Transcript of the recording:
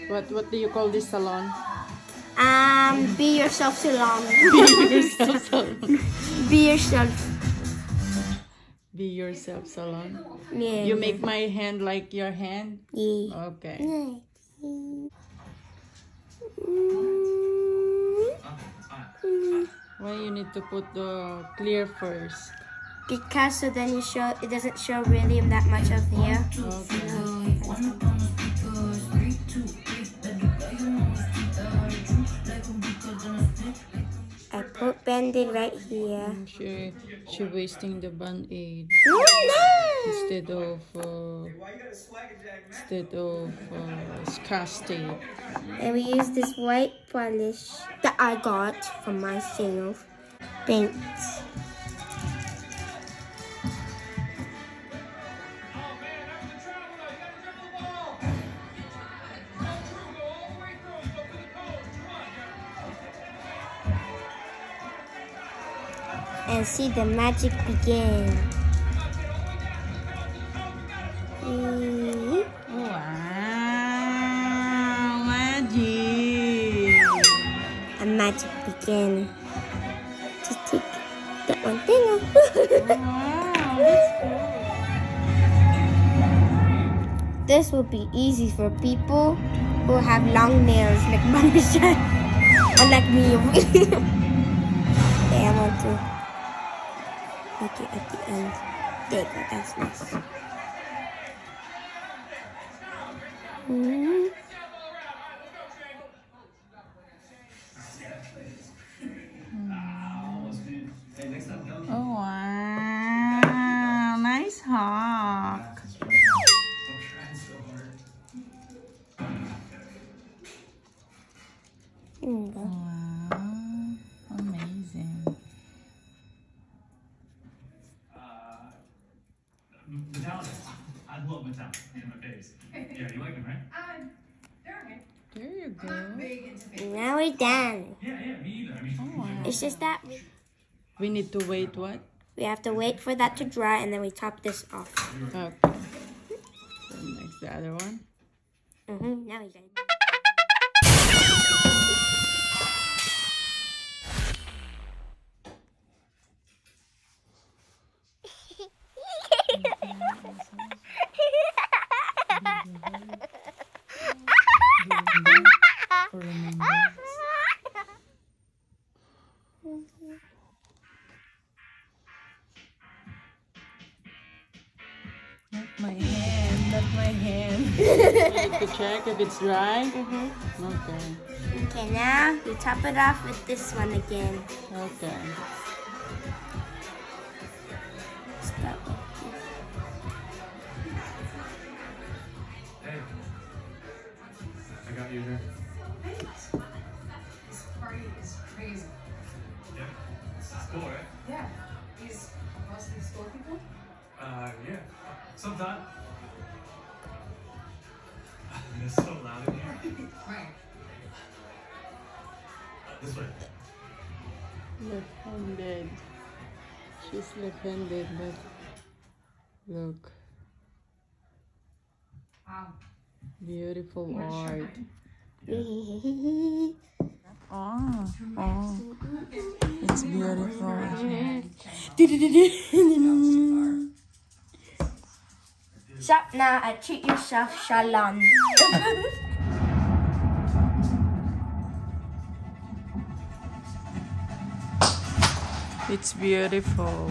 What do you call this salon? Be yourself salon. Be yourself salon. Be yourself. Be yourself salon. Yeah. You make my hand like your hand? Yeah. Okay. Why you need to put the clear first? Because so then it doesn't show really that much of here. Okay. I put Band-Aid right here. She wasting the band-aid No! instead of Scotch tape. And we use this white polish that I got from my sale. Paint. And see the magic begin. Wow, magic! A magic begin. Just take that one thing off. Wow, that's cool. This will be easy for people who have long nails like Manisha or like me. Okay, I want to make it at the end. There you go, that's nice. Oh wow, nice hawk. Wow, amazing. Metallic. I love metallic. They're my faves. Yeah, you like them, right? There you go. Now we're done. Yeah, me either. I mean, Oh, wow. It's just that We need to wait what? we have to wait for that to dry and then we top this off. Okay. Then next the other one. Now we're done. Not my hand, not my hand. To check if it's dry. Okay. Okay, now we top it off with this one again. Okay. Stop. hey. I got you here. This party is crazy. Yeah. It's cool, right? Yeah. These mostly school people. Yeah. Sometimes. It's so loud in here. Right. This way. Left-handed. She's left-handed, but look. Wow. Beautiful art. Oh. Oh. It's beautiful. Shop now and treat yourself, Shalon. It's beautiful.